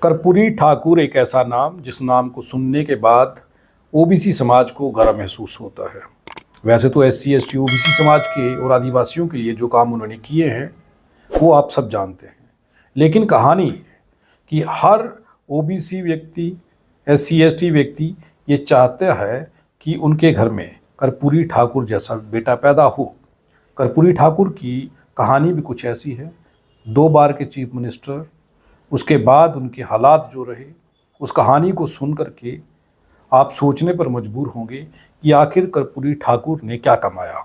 कर्पूरी ठाकुर एक ऐसा नाम जिस नाम को सुनने के बाद ओबीसी समाज को गर्व महसूस होता है। वैसे तो SC ST ओबीसी समाज के और आदिवासियों के लिए जो काम उन्होंने किए हैं वो आप सब जानते हैं, लेकिन कहानी कि हर ओबीसी व्यक्ति, SC ST व्यक्ति ये चाहता है कि उनके घर में कर्पूरी ठाकुर जैसा बेटा पैदा हो। कर्पूरी ठाकुर की कहानी भी कुछ ऐसी है। 2 बार के चीफ मिनिस्टर, उसके बाद उनके हालात जो रहे, उस कहानी को सुन करके आप सोचने पर मजबूर होंगे कि आखिर कर्पूरी ठाकुर ने क्या कमाया।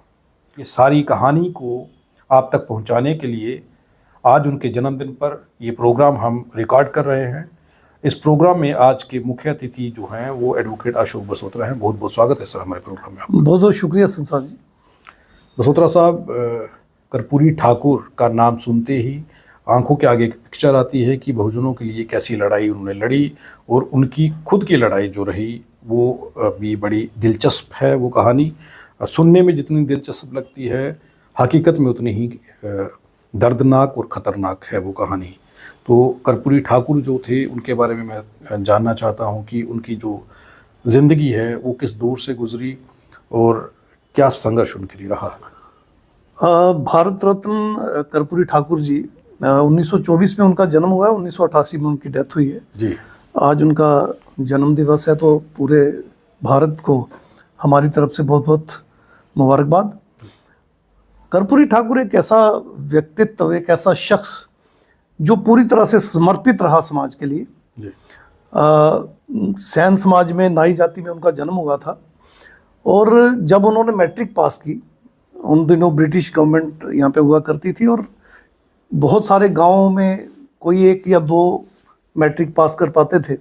ये सारी कहानी को आप तक पहुंचाने के लिए आज उनके जन्मदिन पर ये प्रोग्राम हम रिकॉर्ड कर रहे हैं। इस प्रोग्राम में आज के मुख्य अतिथि जो हैं वो एडवोकेट अशोक बसोत्रा हैं। बहुत बहुत स्वागत है सर हमारे प्रोग्राम में। बहुत बहुत शुक्रिया संसार जी। बसोत्रा साहब, कर्पूरी ठाकुर का नाम सुनते ही आंखों के आगे एक पिक्चर आती है कि बहुजनों के लिए कैसी लड़ाई उन्होंने लड़ी, और उनकी खुद की लड़ाई जो रही वो भी बड़ी दिलचस्प है। वो कहानी सुनने में जितनी दिलचस्प लगती है, हकीकत में उतनी ही दर्दनाक और ख़तरनाक है वो कहानी। तो कर्पूरी ठाकुर जो थे उनके बारे में मैं जानना चाहता हूँ कि उनकी जो ज़िंदगी है वो किस दौर से गुजरी और क्या संघर्ष उनके लिए रहा। भारत रत्न कर्पूरी ठाकुर जी 1924 में उनका जन्म हुआ है, 1988 में उनकी डेथ हुई है जी। आज उनका जन्म दिवस है, तो पूरे भारत को हमारी तरफ से बहुत बहुत मुबारकबाद। कर्पूरी ठाकुर एक ऐसा व्यक्तित्व, एक ऐसा शख्स जो पूरी तरह से समर्पित रहा समाज के लिए। जी। सैन समाज में, नाई जाति में उनका जन्म हुआ था, और जब उन्होंने मैट्रिक पास की, उन दिनों ब्रिटिश गवर्नमेंट यहाँ पे हुआ करती थी और बहुत सारे गांवों में कोई 1 या 2 मैट्रिक पास कर पाते थे।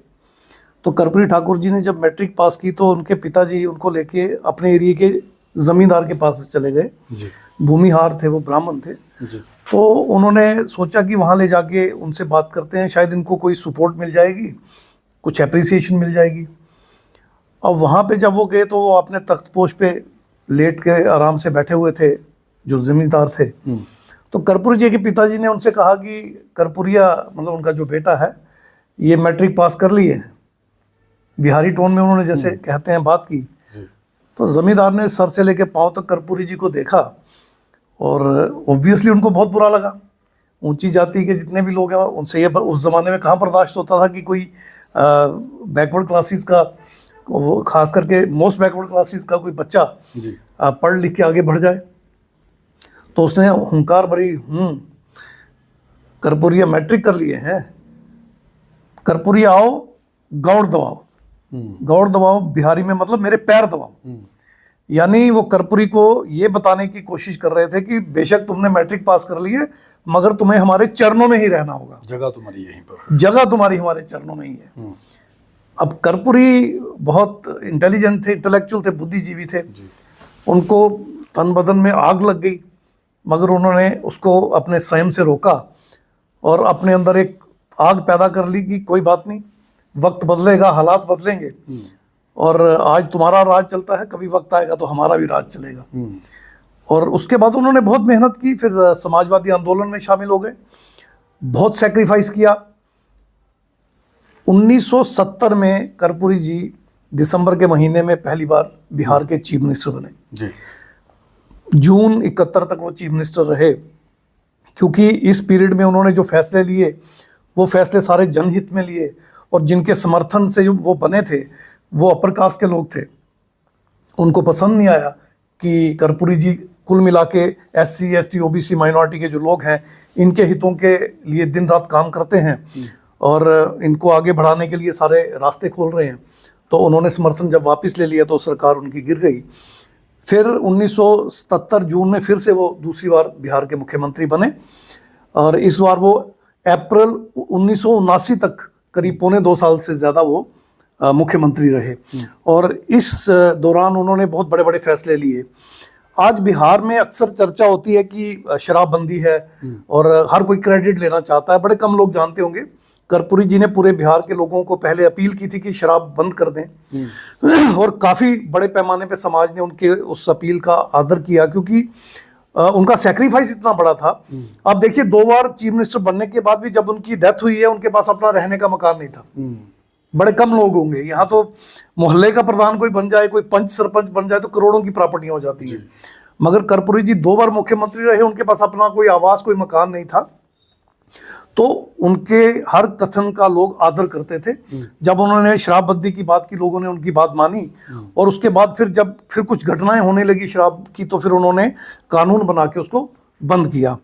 तो कर्पूरी ठाकुर जी ने जब मैट्रिक पास की तो उनके पिताजी उनको लेके अपने एरिया के ज़मींदार के पास चले गए। भूमिहार थे, वो ब्राह्मण थे जी। तो उन्होंने सोचा कि वहाँ ले जाके उनसे बात करते हैं, शायद इनको कोई सपोर्ट मिल जाएगी, कुछ एप्रिसिएशन मिल जाएगी। अब वहाँ पे जब वो गए तो वो अपने तख्तपोश पे लेट के आराम से बैठे हुए थे जो ज़मींदार थे। तो कर्पूरी जी के पिताजी ने उनसे कहा कि कर्पूरिया, मतलब उनका जो बेटा है, ये मैट्रिक पास कर लिए हैं। बिहारी टोन में उन्होंने जैसे कहते हैं बात की। तो ज़मींदार ने सर से लेके पाँव तक कर्पूरी जी को देखा और ऑब्वियसली उनको बहुत बुरा लगा। ऊंची जाति के जितने भी लोग हैं उनसे ये उस ज़माने में कहाँ बर्दाश्त होता था कि कोई बैकवर्ड क्लासेस का, वो खास करके मोस्ट बैकवर्ड क्लासेस का कोई बच्चा पढ़ लिख के आगे बढ़ जाए। तो उसने हुंकार भरी, कर्पूरिया मैट्रिक कर लिए हैं, कर्पूरिया आओ गौड़ दबाओ। गौड़ दबाओ बिहारी में मतलब मेरे पैर दबाओ। यानी वो कर्पूरी को ये बताने की कोशिश कर रहे थे कि बेशक तुमने मैट्रिक पास कर ली है, मगर तुम्हें हमारे चरणों में ही रहना होगा, जगह तुम्हारी यहीं पर, जगह तुम्हारी हमारे चरणों में ही है। अब कर्पूरी बहुत इंटेलिजेंट थे, इंटेलेक्चुअल थे, बुद्धिजीवी थे। उनको तन बदन में आग लग गई, मगर उन्होंने उसको अपने संयम से रोका और अपने अंदर एक आग पैदा कर ली कि कोई बात नहीं, वक्त बदलेगा, हालात बदलेंगे, और आज तुम्हारा राज चलता है, कभी वक्त आएगा तो हमारा भी राज चलेगा। और उसके बाद उन्होंने बहुत मेहनत की, फिर समाजवादी आंदोलन में शामिल हो गए, बहुत सेक्रीफाइस किया। 1970 में कर्पूरी जी दिसंबर के महीने में पहली बार बिहार के चीफ मिनिस्टर बने जी। जून 71 तक वो चीफ मिनिस्टर रहे, क्योंकि इस पीरियड में उन्होंने जो फैसले लिए वो फैसले सारे जनहित में लिए, और जिनके समर्थन से जो वो बने थे वो अपर कास्ट के लोग थे। उनको पसंद नहीं आया कि कर्पूरी जी कुल मिला के SC ST OBC माइनॉरिटी के जो लोग हैं इनके हितों के लिए दिन रात काम करते हैं और इनको आगे बढ़ाने के लिए सारे रास्ते खोल रहे हैं। तो उन्होंने समर्थन जब वापस ले लिया तो सरकार उनकी गिर गई। फिर 1977 जून में फिर से वो दूसरी बार बिहार के मुख्यमंत्री बने, और इस बार वो अप्रैल 1979 तक करीब 1.25 साल से ज़्यादा वो मुख्यमंत्री रहे। और इस दौरान उन्होंने बहुत बड़े बड़े फैसले लिए। आज बिहार में अक्सर चर्चा होती है कि शराबबंदी है और हर कोई क्रेडिट लेना चाहता है, बड़े कम लोग जानते होंगे कर्पूरी जी ने पूरे बिहार के लोगों को पहले अपील की थी कि शराब बंद कर दें और काफ़ी बड़े पैमाने पे समाज ने उनके उस अपील का आदर किया, क्योंकि उनका सेक्रीफाइस इतना बड़ा था। अब देखिए 2 बार चीफ मिनिस्टर बनने के बाद भी जब उनकी डेथ हुई है, उनके पास अपना रहने का मकान नहीं था। बड़े कम लोग होंगे यहाँ, तो मोहल्ले का प्रधान कोई बन जाए, कोई पंच सरपंच बन जाए तो करोड़ों की प्रॉपर्टियां हो जाती है। मगर कर्पूरी जी 2 बार मुख्यमंत्री रहे, उनके पास अपना कोई आवास, कोई मकान नहीं था। तो उनके हर कथन का लोग आदर करते थे। जब उन्होंने शराबबंदी की बात की, लोगों ने उनकी बात मानी, और उसके बाद फिर कुछ घटनाएं होने लगी शराब की, तो फिर उन्होंने कानून बना के उसको बंद किया।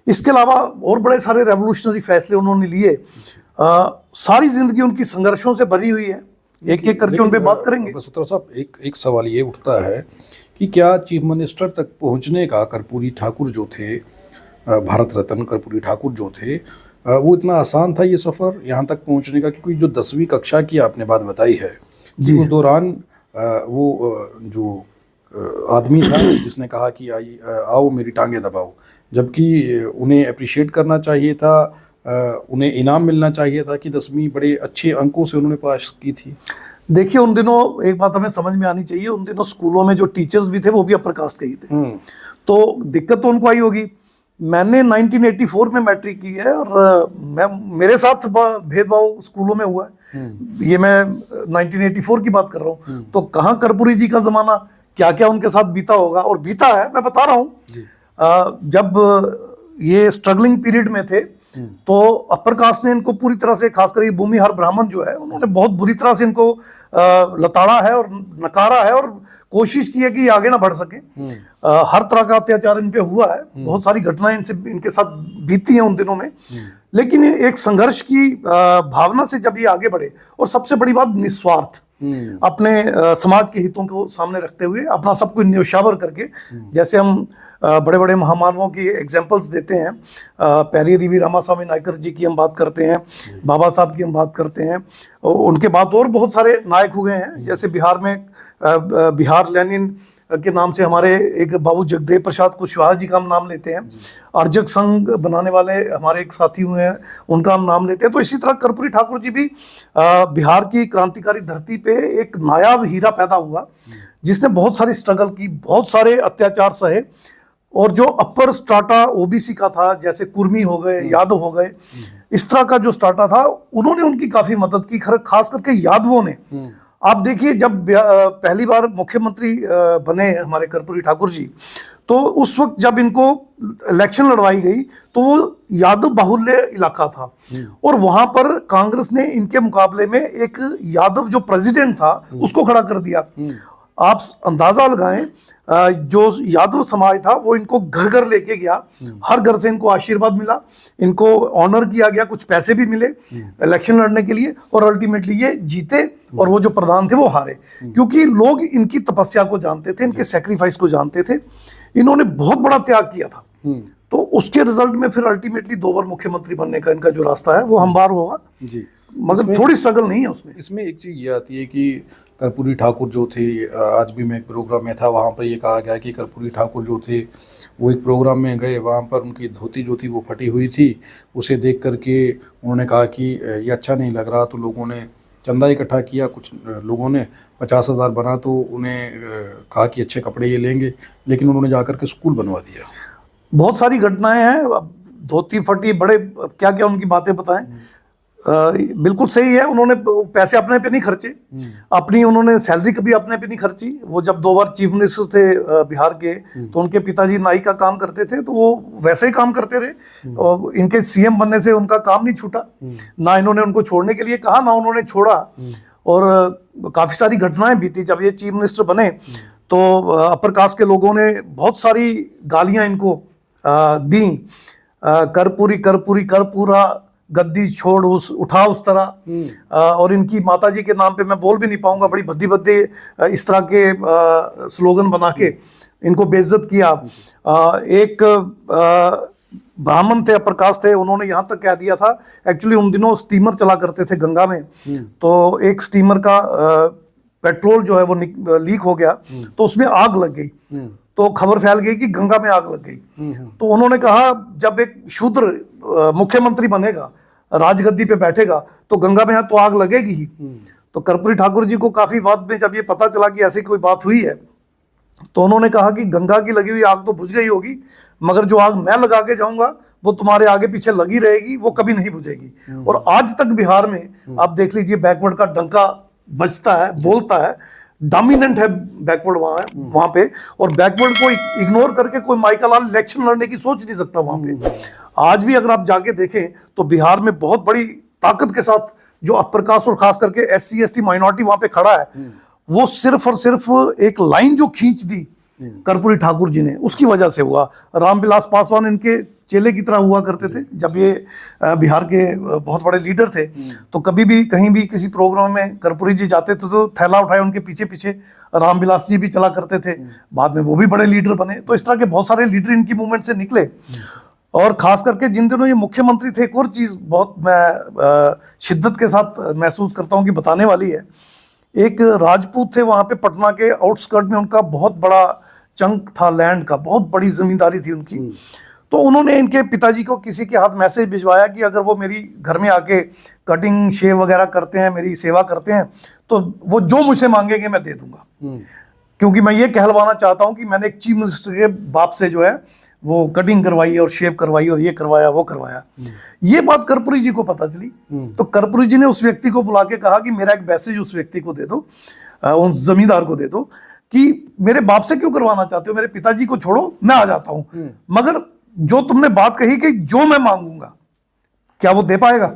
इसके अलावा और बड़े सारे रेवोल्यूशनरी फैसले उन्होंने लिए। सारी जिंदगी उनकी संघर्षों से भरी हुई है। एक एक करके उन पे बात करेंगे। बसोत्रा साहब, एक सवाल ये उठता है कि क्या चीफ मिनिस्टर तक पहुंचने का कर्पूरी ठाकुर जो थे, भारत रत्न कर्पूरी ठाकुर जो थे, वो इतना आसान था ये सफ़र यहाँ तक पहुँचने का? क्योंकि जो 10वीं कक्षा की आपने बात बताई है जी, उस दौरान वो जो आदमी था जिसने कहा कि आओ मेरी टांगे दबाओ, जबकि उन्हें अप्रिशिएट करना चाहिए था, उन्हें इनाम मिलना चाहिए था कि 10वीं बड़े अच्छे अंकों से उन्होंने पास की थी। देखिए उन दिनों एक बात हमें समझ में आनी चाहिए, उन दिनों स्कूलों में जो टीचर्स भी थे वो भी अपर कास्ट के ही थे। तो दिक्कत तो उनको आई होगी। मैंने 1984 में मैट्रिक की है, और मेरे साथ भेदभाव स्कूलों में हुआ है। ये मैं 1984 की बात कर रहा हूँ। तो कहाँ कर्पूरी जी का जमाना, क्या क्या उनके साथ बीता होगा, और बीता है, मैं बता रहा हूँ। जब ये स्ट्रगलिंग पीरियड में थे तो अपर कास्ट ने इनको पूरी तरह से, खासकर ये भूमिहार ब्राह्मण जो है, उन्होंने बहुत बुरी तरह से इनको लताड़ा है और नकारा है, और कोशिश की है कि ये आगे ना बढ़ सके। हर तरह का अत्याचार इन पे हुआ है, बहुत सारी घटनाएं इनके साथ बीती हैं उन दिनों में। लेकिन एक संघर्ष की भावना से जब ये आगे बढ़े, और सबसे बड़ी बात निस्वार्थ, अपने समाज के हितों को सामने रखते हुए, अपना सब कुछ न्योछावर करके, जैसे हम बड़े बड़े महामानवों की एग्जाम्पल्स देते हैं। पेरियर वी रामास्वामी नायकर जी की हम बात करते हैं, बाबा साहब की हम बात करते हैं, उनके बाद और बहुत सारे नायक हुए हैं। जैसे बिहार में बिहार लेनिन के नाम से हमारे एक बाबू जगदेव प्रसाद कुशवाहा जी का हम नाम लेते हैं। अर्जक संघ बनाने वाले हमारे एक साथी हुए हैं, उनका हम नाम लेते हैं। तो इसी तरह कर्पूरी ठाकुर जी भी बिहार की क्रांतिकारी धरती पे एक नायाब हीरा पैदा हुआ, जिसने बहुत सारी स्ट्रगल की, बहुत सारे अत्याचार सहे। और जो अपर स्ट्राटा ओबीसी का था, जैसे कुर्मी हो गए, यादव हो गए, इस तरह का जो स्ट्राटा था, उन्होंने उनकी काफी मदद की, खास करके यादवों ने। आप देखिए जब पहली बार मुख्यमंत्री बने हमारे कर्पूरी ठाकुर जी, तो उस वक्त जब इनको इलेक्शन लड़वाई गई तो वो यादव बाहुल्य इलाका था, और वहां पर कांग्रेस ने इनके मुकाबले में एक यादव जो प्रेसिडेंट था उसको खड़ा कर दिया। आप अंदाजा लगाएं, जो यादव समाज था वो इनको घर घर लेके गया, हर घर से इनको आशीर्वाद मिला, इनको ऑनर किया गया, कुछ पैसे भी मिले इलेक्शन लड़ने के लिए, और अल्टीमेटली ये जीते, और वो जो प्रधान थे वो हारे, क्योंकि लोग इनकी तपस्या को जानते थे, इनके सेक्रीफाइस को जानते थे। इन्होंने बहुत बड़ा त्याग किया था। तो उसके रिजल्ट में फिर अल्टीमेटली 2 बार मुख्यमंत्री बनने का इनका जो रास्ता है वो हमवार होगा जी, मगर थोड़ी स्ट्रगल नहीं है उसमें। इसमें एक चीज़ ये आती है कि कर्पूरी ठाकुर जो थे, आज भी मैं एक प्रोग्राम में था, वहाँ पर ये कहा गया कि कर्पूरी ठाकुर जो थे वो एक प्रोग्राम में गए, वहाँ पर उनकी धोती जो थी वो फटी हुई थी। उसे देख करके उन्होंने कहा कि ये अच्छा नहीं लग रहा, तो लोगों ने चंदा इकट्ठा किया, कुछ लोगों ने 50,000 बना, तो उन्हें कहा कि अच्छे कपड़े ये लेंगे, लेकिन उन्होंने जाकर के स्कूल बनवा दिया। बहुत सारी घटनाएं हैं, धोती फटी, बड़े क्या क्या उनकी बातें बताएं। बिल्कुल सही है, उन्होंने पैसे अपने पे नहीं खर्चे, अपनी उन्होंने सैलरी कभी अपने पे नहीं खर्ची। वो जब 2 बार चीफ मिनिस्टर थे बिहार के, तो उनके पिताजी नाई का काम करते थे, तो वो वैसे ही काम करते रहे, और इनके सीएम बनने से उनका काम नहीं छूटा, ना इन्होंने उनको छोड़ने के लिए कहा, ना उन्होंने छोड़ा। और काफ़ी सारी घटनाएं बीती। जब ये चीफ मिनिस्टर बने तो अपर कास्ट के लोगों ने बहुत सारी गालियां इनको दी, कर्पूरी कर्पूरी कर्पूरा, गद्दी छोड़ उठा उस तरह। और इनकी माताजी के नाम पे मैं बोल भी नहीं पाऊंगा, बड़ी भद्दी भद्दी इस तरह के स्लोगन बना के इनको बेइज्जत किया। एक ब्राह्मण थे, अपर कास्ट थे, उन्होंने यहाँ तक कह दिया था, एक्चुअली उन दिनों स्टीमर चला करते थे गंगा में, तो एक स्टीमर का पेट्रोल जो है वो लीक हो गया, तो उसमें आग लग गई, तो खबर फैल गई कि गंगा में आग लग गई। तो उन्होंने कहा जब एक शूद्र मुख्यमंत्री बनेगा, राजगद्दी पे बैठेगा, तो गंगा में तो आग लगेगी ही। तो कर्पूरी ठाकुर जी को काफी बाद में जब ये पता चला कि ऐसी कोई बात हुई है, तो उन्होंने कहा कि गंगा की लगी हुई आग तो बुझ गई होगी, मगर जो आग मैं लगा के जाऊंगा वो तुम्हारे आगे पीछे लगी रहेगी, वो कभी नहीं बुझेगी। और आज तक बिहार में आप देख लीजिए, बैकवर्ड का डंका बजता है, बोलता है, डोमिनेंट है बैकवर्ड वहां पे। और बैकवर्ड को इग्नोर करके कोई माइका लाल इलेक्शन लड़ने की सोच नहीं सकता वहां पे। आज भी अगर आप जाके देखें तो बिहार में बहुत बड़ी ताकत के साथ जो अपर कास्ट और खास करके SC ST माइनॉरिटी वहां पे खड़ा है, वो सिर्फ और सिर्फ एक लाइन जो खींच दी कर्पूरी ठाकुर जी ने, उसकी वजह से हुआ। रामविलास पासवान इनके चेले की तरह हुआ करते थे। जब ये बिहार के बहुत बड़े लीडर थे, तो कभी भी कहीं भी किसी प्रोग्राम में कर्पूरी जी जाते थे तो थैला उठाए उनके पीछे पीछे रामविलास जी भी चला करते थे। बाद में वो भी बड़े लीडर बने। तो इस तरह के बहुत सारे लीडर इनकी मूवमेंट से निकले। और खास करके जिन दिनों ये मुख्यमंत्री थे, एक और चीज बहुत मैं शिद्दत के साथ महसूस करता हूँ कि बताने वाली है। एक राजपूत थे वहां पे पटना के आउटस्कर्ट में, उनका बहुत बड़ा चंक था लैंड का, बहुत बड़ी जमींदारी थी उनकी। तो उन्होंने इनके पिताजी को किसी के हाथ मैसेज भिजवाया कि अगर वो मेरी घर में आके कटिंग शेव वगैरह करते हैं, मेरी सेवा करते हैं, तो वो जो मुझसे मांगेंगे मैं दे दूंगा, क्योंकि मैं ये कहलवाना चाहता हूं कि मैंने एक चीफ मिनिस्टर के बाप से जो है वो कटिंग करवाई और शेव करवाई और ये करवाया वो करवाया। ये बात कर्पूरी जी को पता चली। तो कर्पूरी जी ने उस व्यक्ति को बुला के कहा कि मेरा एक मैसेज उस व्यक्ति को दे दो, उस जमींदार को दे दो कि मेरे बाप से क्यों करवाना चाहते हो, मेरे पिताजी को छोड़ो, मैं आ जाता हूं, मगर जो तुमने बात कही कि जो मैं मांगूंगा क्या वो दे पाएगा।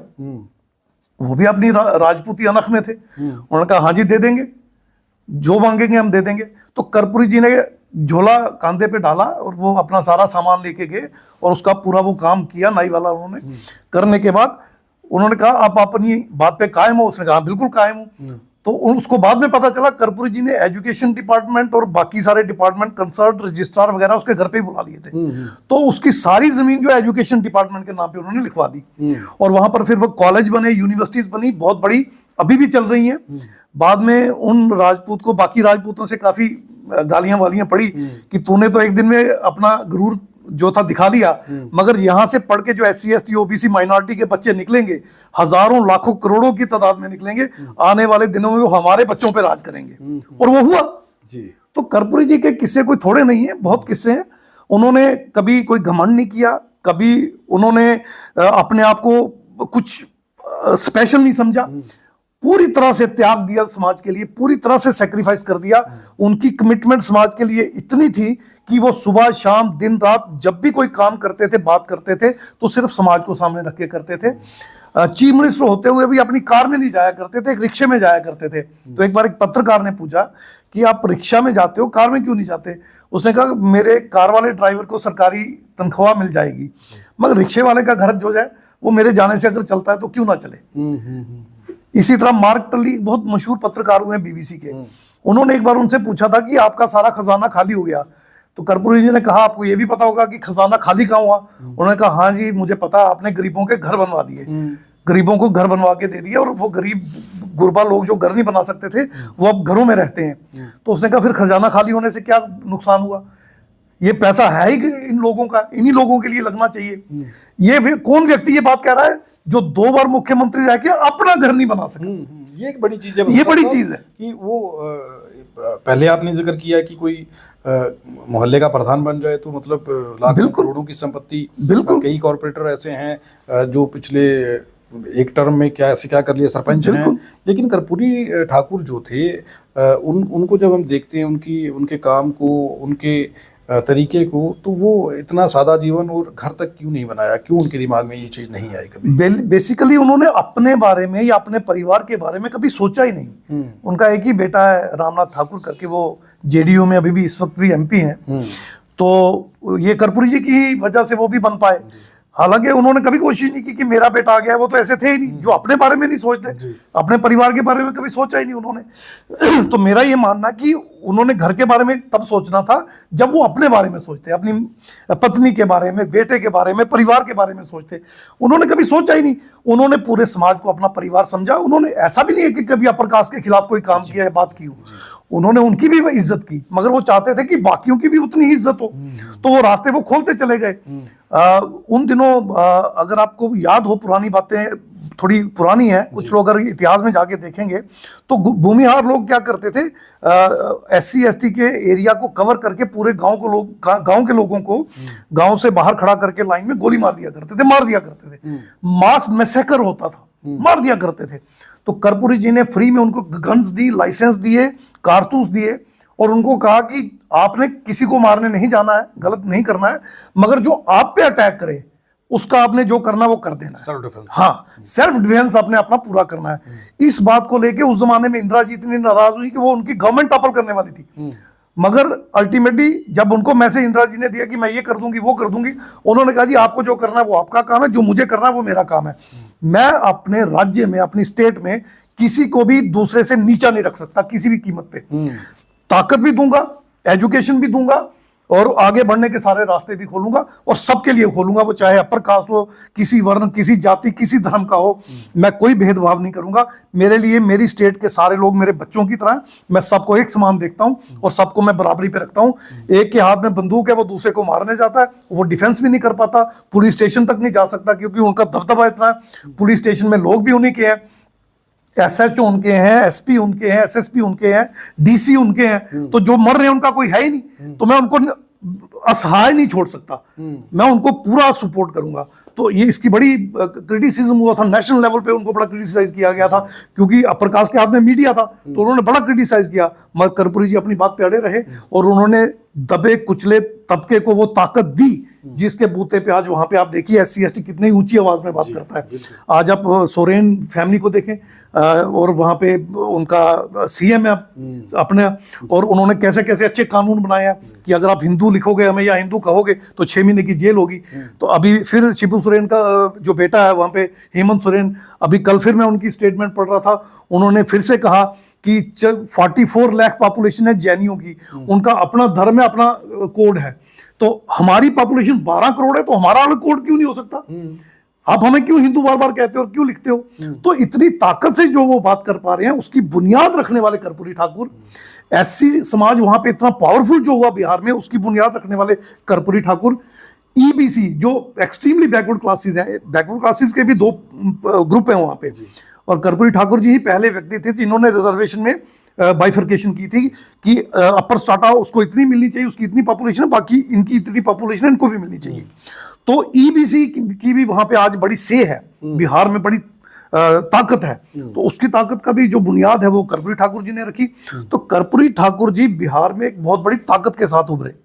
वो भी अपनी राजपूती अनख में थे। उन्होंने कहा हाँ जी दे देंगे, जो मांगेंगे हम दे देंगे। तो कर्पूरी जी ने झोला कांधे पे डाला और वो अपना सारा सामान लेके गए और उसका पूरा वो काम किया, नाई वाला उन्होंने करने के बाद उन्होंने कहा आप अपनी बात पे कायम हो। उसने कहा बिल्कुल कायम हूं। तो उसको बाद में पता चला कर्पूरी जी ने एजुकेशन डिपार्टमेंट और बाकी सारे डिपार्टमेंट, कंसर्ट, रजिस्ट्रार वगैरह उसके घर पे ही बुला लिए थे। तो उसकी सारी जमीन जो एजुकेशन डिपार्टमेंट के नाम पे उन्होंने लिखवा दी और वहां पर फिर वो कॉलेज बने, यूनिवर्सिटीज बनी, बहुत बड़ी, अभी भी चल रही हैं। बाद में उन राजपूत को बाकी राजपूतों से काफी गालियां वालियां पड़ी कि तूने तो एक दिन में अपना गुरूर जो था दिखा लिया, मगर यहां से पढ़ के जो SC ST OBC माइनॉरिटी के बच्चे निकलेंगे, हजारों लाखों करोड़ों की तादाद में निकलेंगे, आने वाले दिनों में वो हमारे बच्चों पे राज करेंगे। और वो हुआ जी। तो कर्पूरी जी के किस्से कोई थोड़े नहीं है, बहुत किस्से हैं। उन्होंने कभी कोई घमंड नहीं किया, कभी उन्होंने अपने आप को कुछ स्पेशल नहीं समझा, पूरी तरह से त्याग दिया समाज के लिए, पूरी तरह से सेक्रीफाइस कर दिया। उनकी कमिटमेंट समाज के लिए इतनी थी कि वो सुबह शाम दिन रात जब भी कोई काम करते थे, बात करते थे, तो सिर्फ समाज को सामने रख के करते थे। चीफ मिनिस्टर होते हुए भी अपनी कार में नहीं जाया करते थे, एक रिक्शे में जाया करते थे। तो एक बार एक पत्रकार ने पूछा कि आप रिक्शा में जाते हो, कार में क्यों नहीं जाते? उसने कहा मेरे कार वाले ड्राइवर को सरकारी तनख्वाह मिल जाएगी, मगर रिक्शे वाले का घर जो है वो मेरे जाने से अगर चलता है तो क्यों ना चले। इसी तरह मार्क टली बहुत मशहूर पत्रकार हुए BBC के, उन्होंने एक बार उनसे पूछा था कि आपका सारा खजाना खाली हो गया, तो कर्पूरी जी ने कहा आपको ये भी पता होगा कि खजाना खाली कहाँ हुआ? उन्होंने कहा हाँ जी मुझे पता, आपने गरीबों के घर बनवा दिए, गरीबों को घर बनवा के दे दिए, और वो गरीब गुरबा लोग जो घर नहीं बना सकते थे वो अब घरों में रहते हैं। तो उसने कहा फिर खजाना खाली होने से क्या नुकसान हुआ? ये पैसा है ही इन लोगों का, इन्हीं लोगों के लिए लगना चाहिए। ये कौन व्यक्ति ये बात कह रहा है जो 2 बार मुख्यमंत्री रह के अपना घर नहीं बना सका? ये एक बड़ी चीज है। ये बड़ी चीज है कि वो पहले आपने जिक्र किया कि कोई मोहल्ले का प्रधान बन जाए तो मतलब लाखों करोड़ों की संपत्ति। बिल्कुल। कई कॉर्पोरेटर ऐसे हैं जो पिछले एक टर्म में क्या कर लिया, सरपंच हैं। लेकिन कर्पूरी ठाकुर जो थे उनको जब हम देखते हैं, उनके काम को, उनके तरीके को, तो वो इतना सादा जीवन और घर तक क्यों नहीं बनाया? क्यों उनके दिमाग में ये चीज नहीं आई कभी? बेसिकली उन्होंने अपने बारे में या अपने परिवार के बारे में कभी सोचा ही नहीं। उनका एक ही बेटा है रामनाथ ठाकुर करके, वो JDU में अभी भी इस वक्त भी MP हैं। तो ये कर्पूरी जी की वजह से वो भी बन पाए। हालांकि उन्होंने कभी कोशिश नहीं की कि मेरा बेटा आ गया, वो तो ऐसे थे ही नहीं जो अपने बारे में नहीं सोचते, अपने परिवार के बारे में कभी सोचा ही नहीं उन्होंने। तो मेरा ये मानना कि उन्होंने घर के बारे में तब सोचना था जब वो अपने बारे में सोचते, अपनी पत्नी के बारे में, बेटे के बारे में, परिवार के बारे में सोचते। उन्होंने कभी सोचा ही नहीं। उन्होंने पूरे समाज को अपना परिवार समझा। उन्होंने ऐसा भी नहीं है कि कभी अपर कास्ट के खिलाफ कोई काम किया है, बात की हो। उन्होंने उनकी भी इज्जत की, मगर वो चाहते थे कि बाकियों की भी उतनी ही इज्जत हो, तो वो रास्ते वो खोलते चले गए। उन दिनों अगर आपको याद हो पुरानी बातें, थोड़ी पुरानी है, कुछ लोग अगर इतिहास में जाके देखेंगे तो भूमिहार लोग क्या करते थे, SC ST के एरिया को कवर करके पूरे गांव के लोगों को गांव से बाहर खड़ा करके लाइन में गोली मार दिया करते थे, मार दिया करते थे। मास मैसेकर होता था, मार दिया करते थे। तो कर्पूरी जी ने फ्री में उनको गन्स दी, लाइसेंस दिए, कारतूस दिए और उनको कहा कि आपने किसी को मारने नहीं जाना है, गलत नहीं करना है, मगर जो आप पे अटैक करे उसका आपने जो करना वो कर देना है। Self defence. हाँ, सेल्फ डिफेंस आपने अपना पूरा करना है। इस बात को लेके उस जमाने में इंदिरा जी इतनी नाराज हुई कि वो उनकी गवर्नमेंट टॉपल करने वाली थी। मगर अल्टीमेटली जब उनको मैसेज इंदिरा जी ने दिया कि मैं ये कर दूंगी, वो कर दूंगी, उन्होंने कहा जी आपको जो करना है वो आपका काम है, जो मुझे करना है वो मेरा काम है। मैं अपने राज्य में, अपनी स्टेट में किसी को भी दूसरे से नीचा नहीं रख सकता किसी भी कीमत पे। ताकत भी दूंगा, एजुकेशन भी दूंगा और आगे बढ़ने के सारे रास्ते भी खोलूंगा और सबके लिए खोलूंगा, वो चाहे अपर कास्ट हो, किसी वर्ण, किसी जाति, किसी धर्म का हो, मैं कोई भेदभाव नहीं करूंगा। मेरे लिए मेरी स्टेट के सारे लोग मेरे बच्चों की तरह, मैं सबको एक समान देखता हूं और सबको मैं बराबरी पे रखता हूं। एक के हाथ में बंदूक है, वो दूसरे को मारने जाता है, वो डिफेंस भी नहीं कर पाता, पुलिस स्टेशन तक नहीं जा सकता क्योंकि उनका दबदबा इतना है। पुलिस स्टेशन में लोग भी उन्हीं के हैं, SHO उनके हैं, SP उनके हैं, SSP उनके हैं, DC उनके हैं। तो जो मर रहे हैं उनका कोई है ही नहीं, तो मैं उनको असहाय नहीं छोड़ सकता, मैं उनको पूरा सपोर्ट करूंगा। तो ये इसकी बड़ी क्रिटिसिज्म हुआ था, नेशनल लेवल पे उनको बड़ा क्रिटिसाइज किया गया था क्योंकि अपर कास्ट के हाथ में मीडिया था, तो उन्होंने बड़ा क्रिटिसाइज किया। मगर कर्पूरी जी अपनी बात पे अड़े रहे और उन्होंने दबे कुचले तबके को वो ताकत दी जिसके बूते पे आज वहां पे आप देखिए SC ST कितनी ऊंची आवाज में बात करता है। आज आप सोरेन फैमिली को देखें और वहां पे उनका CM है अपने, और उन्होंने कैसे कैसे अच्छे कानून बनाए हैं कि अगर आप हिंदू लिखोगे हमें या हिंदू कहोगे तो 6 महीने की जेल होगी। तो अभी फिर शिबू सोरेन का जो बेटा है वहां पे, हेमंत सोरेन, अभी कल फिर मैं उनकी स्टेटमेंट पढ़ रहा था, उन्होंने फिर से कहा कि 44 लाख पॉपुलेशन है जैनियों की, उनका अपना धर्म है, अपना कोड है। तो हमारी पॉपुलेशन 12 करोड़ है, तो हमारा अलग कोड क्यों नहीं हो सकता? आप हमें क्यों हिंदू बार बार कहते हो और क्यों लिखते हो? तो इतनी ताकत से जो वो बात कर पा रहे हैं, उसकी बुनियाद रखने वाले कर्पूरी ठाकुर, SC समाज वहां पे इतना पावरफुल जो हुआ बिहार में, उसकी बुनियाद रखने वाले कर्पूरी ठाकुर। EBC जो एक्सट्रीमली बैकवर्ड क्लासेस हैं, बैकवर्ड क्लासेस के भी 2 ग्रुप हैं वहां पे, और कर्पूरी ठाकुर जी ही पहले व्यक्ति थे जिन्होंने रिजर्वेशन में बाइफर्केशन की थी कि अपर स्टाटा उसको इतनी मिलनी चाहिए, उसकी इतनी पॉपुलेशन है, बाकी इनकी इतनी पॉपुलेशन है, इनको भी मिलनी चाहिए। तो EBC की भी वहां पे आज बड़ी से है, बिहार में बड़ी ताकत है। तो उसकी ताकत का भी जो बुनियाद है वो कर्पूरी ठाकुर जी ने रखी। तो कर्पूरी ठाकुर जी बिहार में एक बहुत बड़ी ताकत के साथ उभरे।